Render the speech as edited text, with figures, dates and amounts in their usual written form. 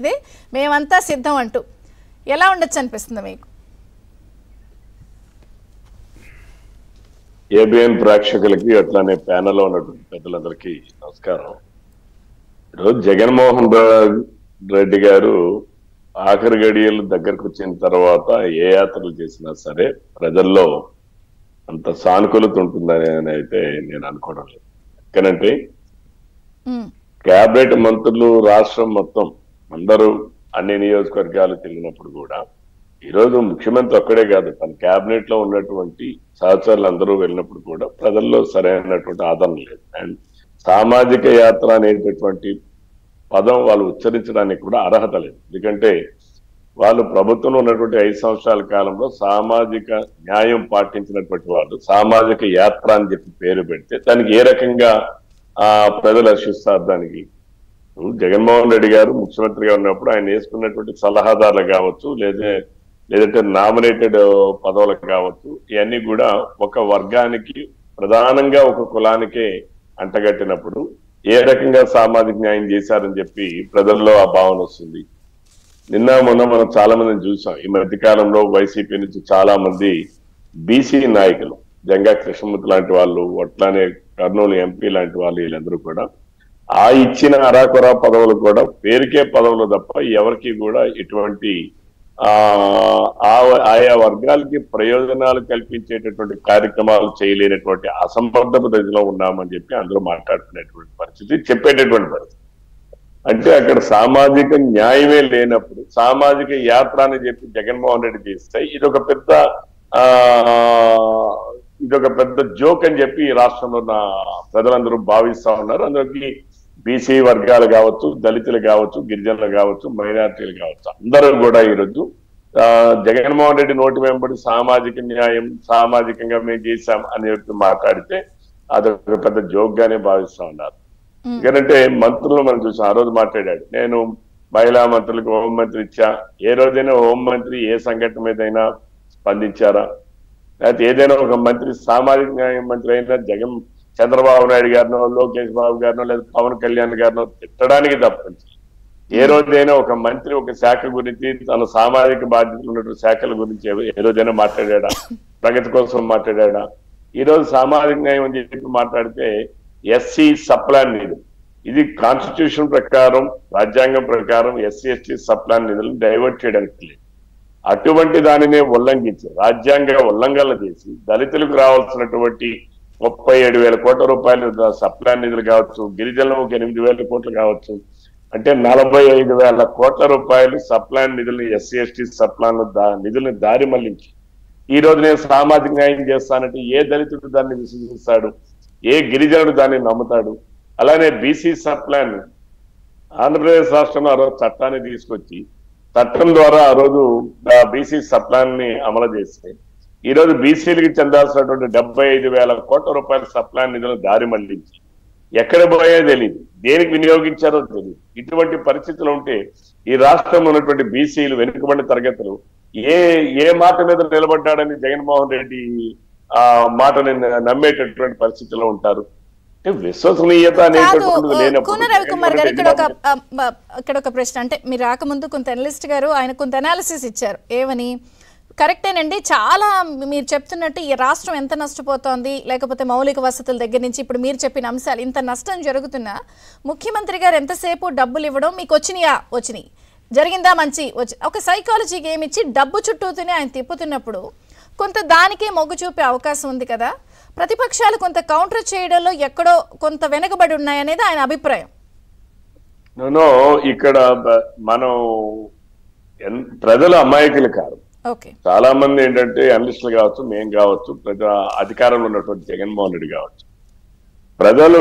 ఇది మేమంతా సిద్ధం అంటూ ఎలా ఉండొచ్చు అనిపిస్తుంది మీకు? ఏబిఎన్ ప్రేక్షకులకి అట్లానే ప్యానెల్లో ఉన్నటువంటి పెద్దలందరికీ నమస్కారం. ఈరోజు జగన్మోహన్ రెడ్డి గారు ఆఖరి గడియలు దగ్గరకు వచ్చిన తర్వాత ఏ యాత్రలు చేసినా సరే ప్రజల్లో అంత సానుకూలత ఉంటుందని అయితే నేను అనుకోవడం లేదు. ఎందుకంటే క్యాబినెట్ మంత్రులు రాష్ట్రం మొత్తం అందరూ అన్ని నియోజకవర్గాలు తిరిగినప్పుడు కూడా ఈరోజు ముఖ్యమంత్రి ఒక్కడే కాదు, తన క్యాబినెట్ లో ఉన్నటువంటి సహచరులు అందరూ వెళ్ళినప్పుడు కూడా ప్రజల్లో సరైనటువంటి ఆదరణ లేదు. అండ్ సామాజిక యాత్ర అనేటటువంటి పదం వాళ్ళు ఉచ్చరించడానికి కూడా అర్హత లేదు. ఎందుకంటే వాళ్ళు ప్రభుత్వంలో ఉన్నటువంటి 5 సంవత్సరాల కాలంలో సామాజిక న్యాయం పాటించినటువంటి వాళ్ళు సామాజిక యాత్ర అని చెప్పి పేరు పెడితే దానికి ఏ రకంగా ప్రజలు హర్షిస్తారు? దానికి జగన్మోహన్ రెడ్డి గారు ముఖ్యమంత్రిగా ఉన్నప్పుడు ఆయన వేసుకున్నటువంటి సలహాదారులు కావచ్చు, లేదంటే నామినేటెడ్ పదవులకు కావచ్చు, ఇవన్నీ కూడా ఒక వర్గానికి ప్రధానంగా ఒక కులానికే అంటగట్టినప్పుడు ఏ రకంగా సామాజిక న్యాయం చేశారని చెప్పి ప్రజల్లో ఆ భావన వస్తుంది. నిన్న మొన్న మనం చాలా మందిని చూసాం. ఈ మధ్య కాలంలో వైసీపీ నుంచి చాలా మంది బీసీ నాయకులు, జంగా కృష్ణమూర్తి లాంటి వాళ్ళు, అట్లానే కర్నూలు ఎంపీ లాంటి వాళ్ళు, వీళ్ళందరూ కూడా ఆ ఇచ్చిన అరాకొరా పదవులు కూడా పేరుకే పదవులు తప్ప ఎవరికి కూడా ఇటువంటి ఆయా వర్గాలకి ప్రయోజనాలు కల్పించేటటువంటి కార్యక్రమాలు చేయలేనటువంటి అసమర్థ దశలో ఉన్నామని చెప్పి అందరూ మాట్లాడుకునేటువంటి పరిస్థితి, చెప్పేటటువంటి పరిస్థితి. అంటే అక్కడ సామాజిక న్యాయమే లేనప్పుడు సామాజిక యాత్ర అని చెప్పి జగన్మోహన్ రెడ్డి చేస్తే ఇదొక పెద్ద జోక్ అని చెప్పి ఈ రాష్ట్రంలో ఉన్న ప్రజలందరూ భావిస్తా ఉన్నారు. అందులోకి బీసీ వర్గాలు కావచ్చు, దళితులు కావచ్చు, గిరిజనులు కావచ్చు, మైనారిటీలు కావచ్చు, అందరూ కూడా ఈరోజు జగన్మోహన్ రెడ్డి నోటి వెంబడి సామాజిక న్యాయం, సామాజికంగా మేము చేశాం అని చెప్పి మాట్లాడితే అదొక పెద్ద జోక్ గానే భావిస్తా ఉన్నారు. ఎందుకంటే మంత్రులు మనం చూసాం. ఆ రోజు మాట్లాడాడు, నేను మహిళా మంత్రులకు హోంమంత్రి ఇచ్చా. ఏ రోజైనా హోంమంత్రి ఏ సంఘటన మీదైనా స్పందించారా? లేకపోతే ఏదైనా ఒక మంత్రి, సామాజిక న్యాయ మంత్రి అయినా చంద్రబాబు నాయుడు గారినో, లోకేష్ బాబు గారినో, లేదా పవన్ కళ్యాణ్ గారినో తిట్టడానికి తప్పించి ఏ రోజైనా ఒక మంత్రి ఒక శాఖ గురించి, తన సామాజిక బాధ్యతలు ఉన్నటువంటి శాఖల గురించి ఏ రోజైనా మాట్లాడా? ప్రగతి కోసం మాట్లాడా? ఈ రోజు సామాజిక న్యాయం అని చెప్పి మాట్లాడితే ఎస్సీ సప్లాన్ నిధులు, ఇది కాన్స్టిట్యూషన్ ప్రకారం, రాజ్యాంగం ప్రకారం ఎస్సీ ఎస్టీ సప్లాన్ నిధులను డైవర్ట్ చేయడానికి లేదు. అటువంటి దానినే ఉల్లంఘించి రాజ్యాంగ ఉల్లంఘనలు చేసి దళితులకు రావాల్సినటువంటి 37,000 కోట్ల రూపాయలు సప్లాన్ నిధులు కావచ్చు, గిరిజనులకు 8,000 కోట్లు కావచ్చు, అంటే 45,000 కోట్ల రూపాయలు సప్లాన్ నిధులను, ఎస్సీ ఎస్టీ సప్లాన్ నిధులను దారి మళ్లించి ఈ రోజు నేను సామాజిక న్యాయం చేస్తానంటే ఏ దళితుడు దాన్ని విశ్వసిస్తాడు? ఏ గిరిజనుడు దాన్ని నమ్ముతాడు? అలానే బీసీ సప్లాన్ ఆంధ్రప్రదేశ్ రాష్ట్రంలో ఆ రోజు చట్టాన్ని తీసుకొచ్చి చట్టం ద్వారా ఆ రోజు బీసీ సప్లాన్ ని అమలు చేస్తే ఈ రోజు బీసీలకి చెందాల్సినటువంటి 75,000 కోట్ల రూపాయల సప్లాన్ నిధులను దారి మళ్లించి ఎక్కడ పోయో తెలియదు, దేనికి వినియోగించారో తెలియదు. ఇటువంటి పరిస్థితులు ఉంటే ఈ రాష్ట్రంలో ఉన్నటువంటి బీసీలు, వెనుకబడిన తరగతులు ఏ మాట మీద నిలబడ్డాడని జగన్మోహన్ రెడ్డి ఆ మాటని నమ్మేటటువంటి పరిస్థితిలో ఉంటారు. విశ్వసనీయత అనేటటువంటిది లేనప్పుడు. రవికుమార్ గారు, ఇక్కడ ఒక ప్రశ్న. అంటే మీరు రాకముందు కొంత అనలిస్ట్ గారు ఆయన కొంత అనాలిసిస్ ఇచ్చారు. ఏమని? కరెక్టేనండి, చాలా మీరు చెప్తున్నట్టు ఈ రాష్ట్రం ఎంత నష్టపోతోంది, లేకపోతే మౌలిక వసతుల దగ్గర నుంచి ఇప్పుడు మీరు చెప్పిన అంశాలు, ఇంత నష్టం జరుగుతున్నా ముఖ్యమంత్రి గారు ఎంతసేపు డబ్బులు ఇవ్వడం, మీకు వచ్చినాయి జరిగిందా, మంచి ఒక సైకాలజీ గేమ్ ఇచ్చి డబ్బు చుట్టూతూనే ఆయన తిప్పుతున్నప్పుడు కొంత దానికే మొగ్గు చూపే అవకాశం ఉంది కదా. ప్రతిపక్షాలు కొంత కౌంటర్ చేయడంలో ఎక్కడో కొంత వెనకబడి ఉన్నాయనేది ఆయన అభిప్రాయం. ఇక్కడ మనం ప్రజలు అమాయకులు కాదు. చాలా మంది ఏంటంటే అనలిస్టులు కావచ్చు, మేం కావచ్చు, అధికారంలో ఉన్నటువంటి జగన్మోహన్ రెడ్డి కావచ్చు, ప్రజలు